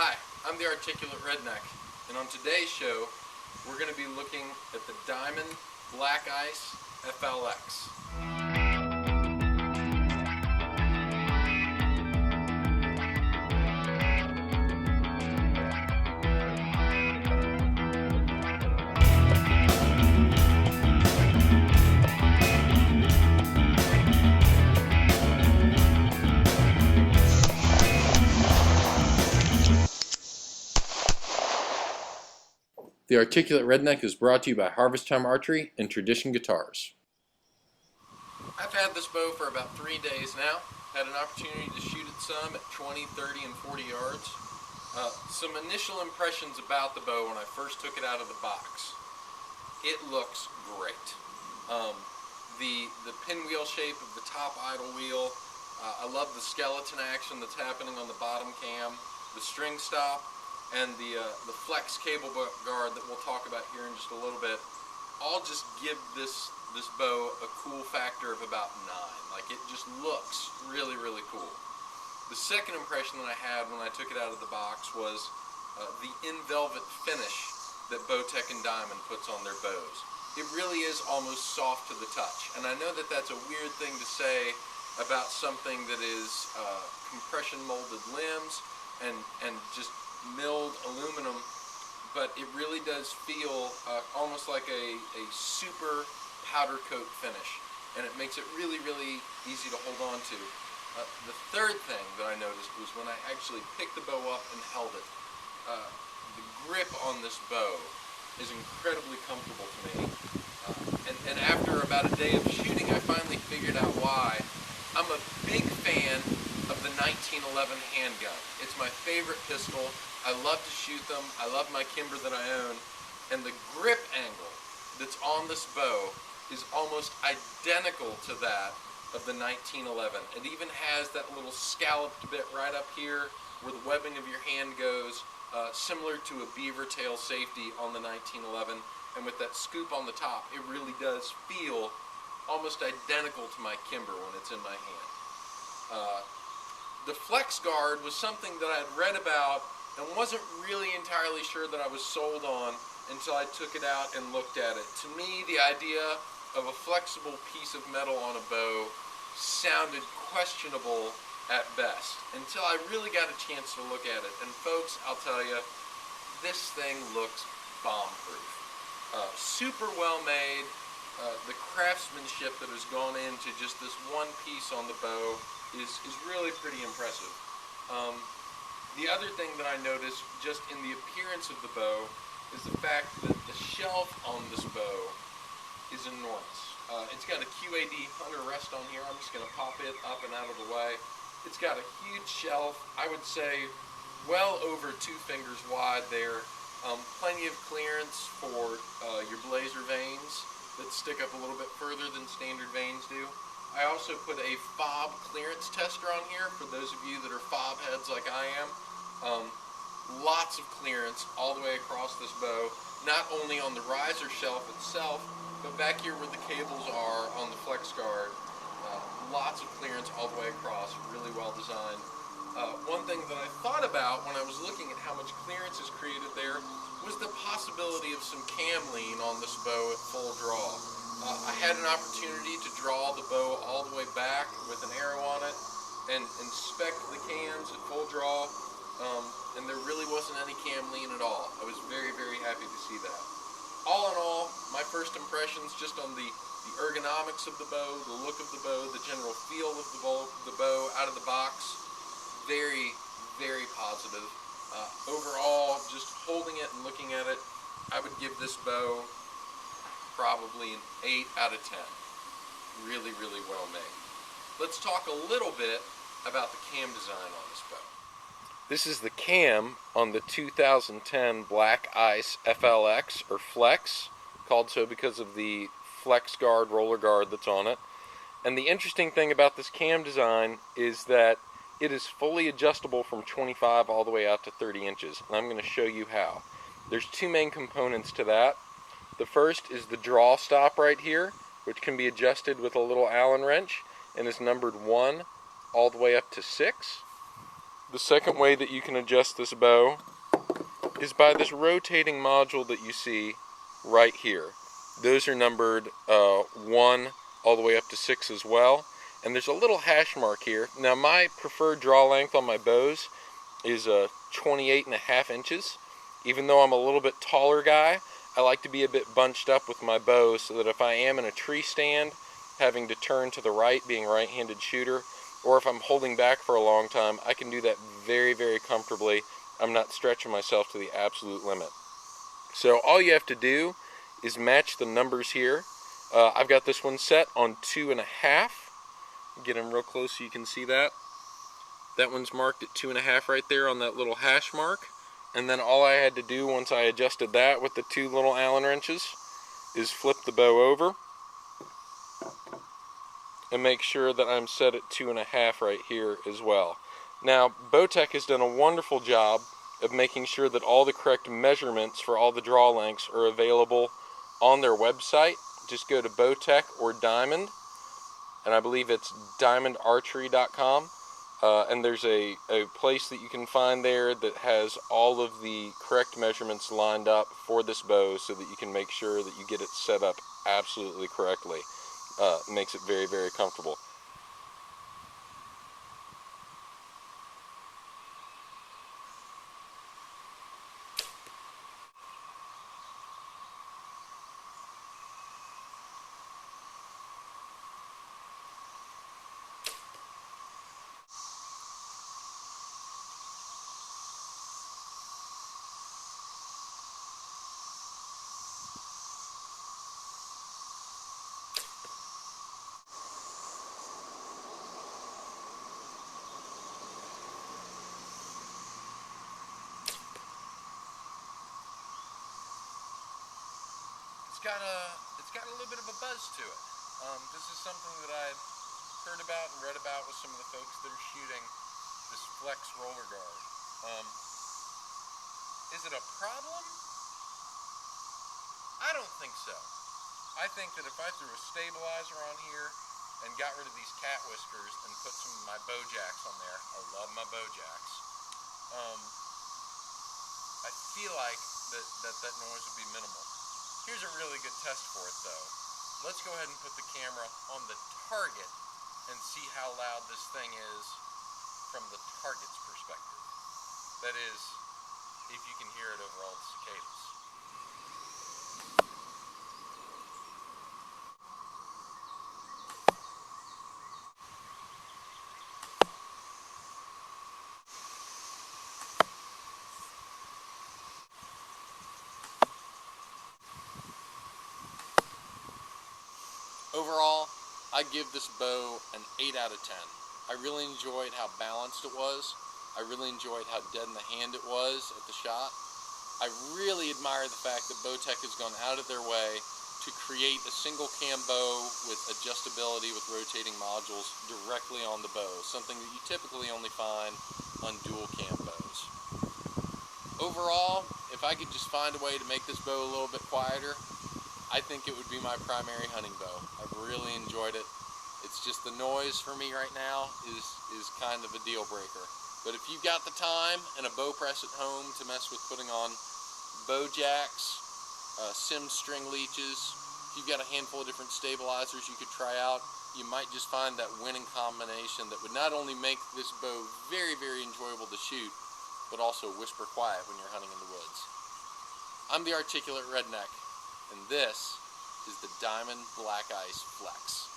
Hi, I'm the Articulate Redneck, and on today's show, we're going to be looking at the Diamond Black Ice FLX. The Articulate Redneck is brought to you by Harvest Time Archery and Tradition Guitars. I've had this bow for about 3 days now. Had an opportunity to shoot it some at 20, 30, and 40 yards. Some initial impressions about the bow when I first took it out of the box. It looks great. The pinwheel shape of the top idle wheel. I love the skeleton action that's happening on the bottom cam. The string stop. And the flex cable guard that we'll talk about here in just a little bit, all just give this bow a cool factor of about 9. Like, it just looks really, really cool. The second impression that I had when I took it out of the box was the in-velvet finish that Bowtech and Diamond puts on their bows. It really is almost soft to the touch. And I know that that's a weird thing to say about something that is compression molded limbs and just milled aluminum, but it really does feel almost like a super powder coat finish, and it makes it really, really easy to hold on to. The third thing that I noticed was when I actually picked the bow up and held it, the grip on this bow is incredibly comfortable to me, and after about a day of shooting, I finally figured out why. I'm a big fan of the 1911 handgun. It's my favorite pistol. I love to shoot them. I love my Kimber that I own. And the grip angle that's on this bow is almost identical to that of the 1911. It even has that little scalloped bit right up here where the webbing of your hand goes, similar to a beaver tail safety on the 1911. And with that scoop on the top, it really does feel almost identical to my Kimber when it's in my hand. The flex guard was something that I had read about and wasn't really entirely sure that I was sold on until I took it out and looked at it. To me, the idea of a flexible piece of metal on a bow sounded questionable at best, until I really got a chance to look at it. And folks, I'll tell you, this thing looks bomb-proof. Super well made. The craftsmanship that has gone into just this one piece on the bow is really pretty impressive. The other thing that I noticed just in the appearance of the bow is the fact that the shelf on this bow is enormous. It's got a QAD Hunter rest on here. I'm just going to pop it up and out of the way. It's got a huge shelf, I would say well over 2 fingers wide there. Plenty of clearance for your blazer vanes that stick up a little bit further than standard vanes do. I also put a fob clearance tester on here for those of you that are fob heads like I am. Lots of clearance all the way across this bow, not only on the riser shelf itself, but back here where the cables are on the flex guard. Lots of clearance all the way across, really well designed. One thing that I thought about when I was looking at how much clearance is created there was the possibility of some cam lean on this bow at full draw. I had an opportunity to draw the bow all the way back with an arrow on it and inspect the cams at full draw, and there really wasn't any cam lean at all. I was very, very happy to see that. All in all, my first impressions just on the ergonomics of the bow, the look of the bow, the general feel of the bow out of the box, very, very positive. Overall, just holding it and looking at it, I would give this bow probably an 8 out of 10. Really, really well made. Let's talk a little bit about the cam design on this bow. This is the cam on the 2010 Black Ice FLX, or Flex, called so because of the flex guard, roller guard that's on it. And the interesting thing about this cam design is that it is fully adjustable from 25 all the way out to 30 inches. And I'm going to show you how. There's 2 main components to that. The first is the draw stop right here, which can be adjusted with a little Allen wrench and is numbered 1 all the way up to 6. The second way that you can adjust this bow is by this rotating module that you see right here. Those are numbered 1 all the way up to 6 as well. And there's a little hash mark here. Now my preferred draw length on my bows is 28.5 inches. Even though I'm a little bit taller guy, I like to be a bit bunched up with my bow so that if I am in a tree stand, having to turn to the right, being a right-handed shooter, or if I'm holding back for a long time, I can do that very, very comfortably. I'm not stretching myself to the absolute limit. So all you have to do is match the numbers here. I've got this one set on 2.5. Get them real close so you can see that. That one's marked at 2.5 right there on that little hash mark. And then all I had to do once I adjusted that with the 2 little Allen wrenches is flip the bow over and make sure that I'm set at 2.5 right here as well. Now, Bowtech has done a wonderful job of making sure that all the correct measurements for all the draw lengths are available on their website. Just go to Bowtech or Diamond, and I believe it's diamondarchery.com. And there's a place that you can find there that has all of the correct measurements lined up for this bow so that you can make sure that you get it set up absolutely correctly. Makes it very, very comfortable. It's got a little bit of a buzz to it. This is something that I've heard about and read about with some of the folks that are shooting this Flex roller guard. Is it a problem? I don't think so. I think that if I threw a stabilizer on here and got rid of these cat whiskers and put some of my bow jacks on there, I love my bow jacks, I feel like that noise would be minimal. Here's a really good test for it though. Let's go ahead and put the camera on the target and see how loud this thing is from the target's perspective. That is, if you can hear it over all the cicadas. Overall, I give this bow an 8 out of 10. I really enjoyed how balanced it was. I really enjoyed how dead in the hand it was at the shot. I really admire the fact that Bowtech has gone out of their way to create a single cam bow with adjustability with rotating modules directly on the bow, something that you typically only find on dual cam bows. Overall, if I could just find a way to make this bow a little bit quieter, I think it would be my primary hunting bow. I've really enjoyed it. It's just the noise for me right now is kind of a deal breaker. But if you've got the time and a bow press at home to mess with putting on bow jacks, sim string leeches, if you've got a handful of different stabilizers you could try out, you might just find that winning combination that would not only make this bow very, very enjoyable to shoot, but also whisper quiet when you're hunting in the woods. I'm the Articulate Redneck, and this is the Diamond Black Ice Flex.